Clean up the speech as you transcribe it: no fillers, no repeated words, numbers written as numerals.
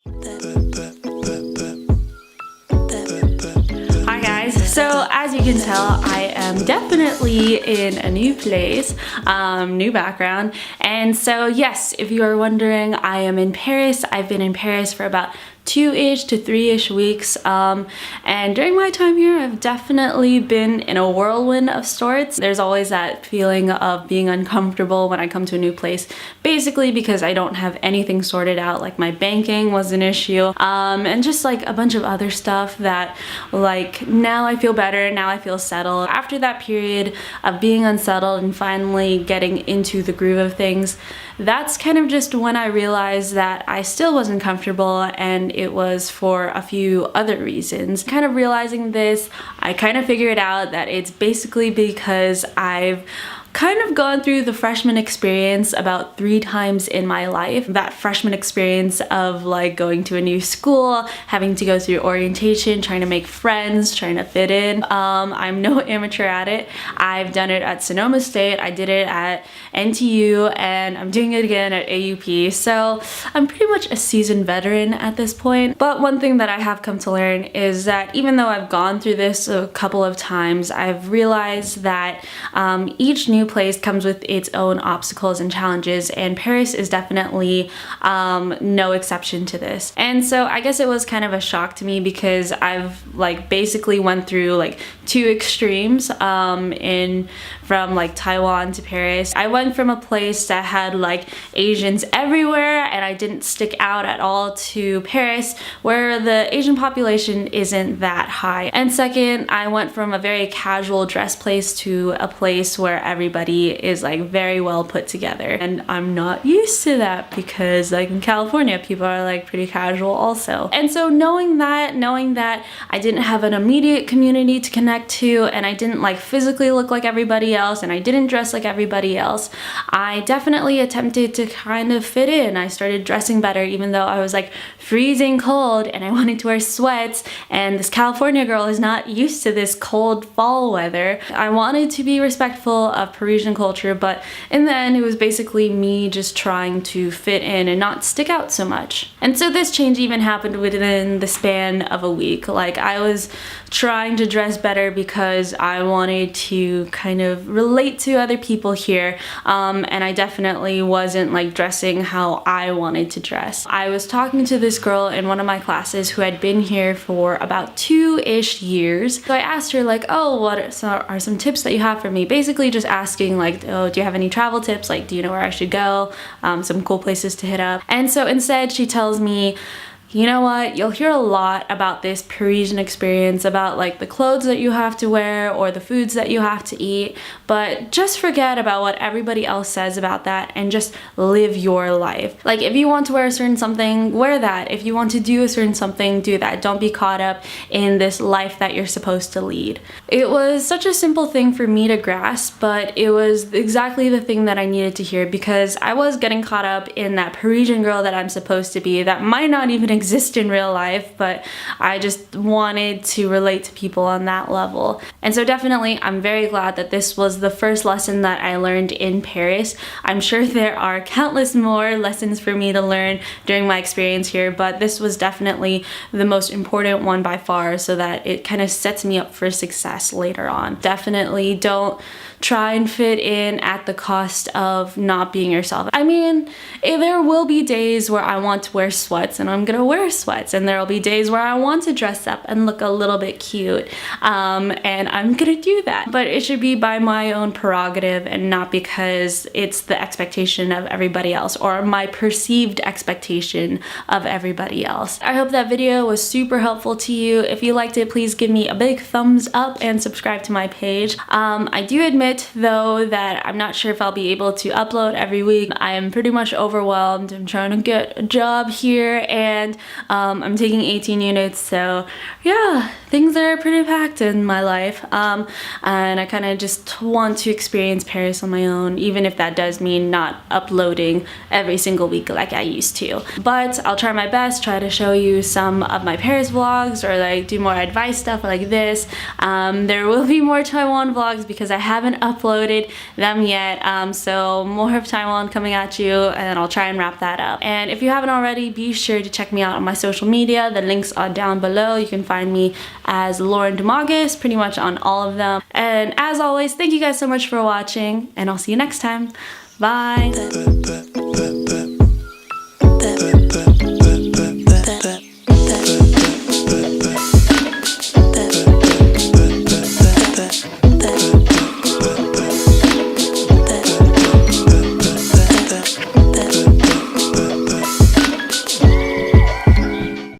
Hi guys, so as you can tell, I am definitely in a new place, new background, and so yes, if you are wondering, I am in Paris. I've been in Paris for about 2-ish to 3-ish weeks, and during my time here I've definitely been in a whirlwind of sorts. There's always that feeling of being uncomfortable when I come to a new place, basically because I don't have anything sorted out. Like my banking was an issue, and just like a bunch of other stuff that, like, now I feel better, now I feel settled. After that period of being unsettled and finally getting into the groove of things, that's kind of just when I realized that I still wasn't comfortable, and it was for a few other reasons. Kind of realizing this, I kind of figured out that it's basically because I've kind of gone through the freshman experience about 3 times in my life. That freshman experience of like going to a new school, having to go through orientation, trying to make friends, trying to fit in. I'm no amateur at it. I've done it at Sonoma State, I did it at NTU, and I'm doing it again at AUP. So I'm pretty much a seasoned veteran at this point. But one thing that I have come to learn is that even though I've gone through this a couple of times, I've realized that each new place comes with its own obstacles and challenges, and Paris is definitely no exception to this. And so I guess it was kind of a shock to me because I've like basically went through like 2 extremes from like Taiwan to Paris. I went from a place that had like Asians everywhere and I didn't stick out at all, to Paris where the Asian population isn't that high. And second, I went from a very casual dress place to a place where everybody is like very well put together, and I'm not used to that because like in California people are like pretty casual also. And so knowing that I didn't have an immediate community to connect to, and I didn't like physically look like everybody else, and I didn't dress like everybody else, I definitely attempted to kind of fit in. I started dressing better even though I was like freezing cold and I wanted to wear sweats, and this California girl is not used to this cold fall weather. I wanted to be respectful of Parisian culture, but in the end it was basically me just trying to fit in and not stick out so much. And so this change even happened within the span of a week. Like I was trying to dress better because I wanted to kind of relate to other people here, and I definitely wasn't like dressing how I wanted to dress. I was talking to this girl in one of my classes who had been here for about 2-ish years. So I asked her like, oh, what are some tips that you have for me? Basically just asking like, oh, do you have any travel tips? Like, do you know where I should go? Some cool places to hit up. And so instead she tells me, you know what, you'll hear a lot about this Parisian experience, about like the clothes that you have to wear or the foods that you have to eat, but just forget about what everybody else says about that and just live your life. Like if you want to wear a certain something, wear that. If you want to do a certain something, do that. Don't be caught up in this life that you're supposed to lead. It was such a simple thing for me to grasp, but it was exactly the thing that I needed to hear, because I was getting caught up in that Parisian girl that I'm supposed to be that might not even exist in real life, but I just wanted to relate to people on that level. And so definitely I'm very glad that this was the first lesson that I learned in Paris. I'm sure there are countless more lessons for me to learn during my experience here, but this was definitely the most important one by far, so that it kind of sets me up for success later on. Definitely don't try and fit in at the cost of not being yourself. I mean, there will be days where I want to wear sweats and I'm gonna wear sweats, and there will be days where I want to dress up and look a little bit cute, and I'm gonna do that. But it should be by my own prerogative and not because it's the expectation of everybody else or my perceived expectation of everybody else. I hope that video was super helpful to you. If you liked it, please give me a big thumbs up and subscribe to my page. I do admit though that I'm not sure if I'll be able to upload every week. I am pretty much overwhelmed. I'm trying to get a job here, and I'm taking 18 units, so yeah, things are pretty packed in my life, and I kind of just want to experience Paris on my own, even if that does mean not uploading every single week like I used to. But I'll try my best, try to show you some of my Paris vlogs, or like do more advice stuff like this. There will be more Taiwan vlogs because I haven't uploaded them yet, so more of Taiwan coming at you, and I'll try and wrap that up. And if you haven't already, be sure to check me out out on my social media. The links are down below. You can find me as Lauren Domagas pretty much on all of them. And as always, thank you guys so much for watching, and I'll see you next time. Bye.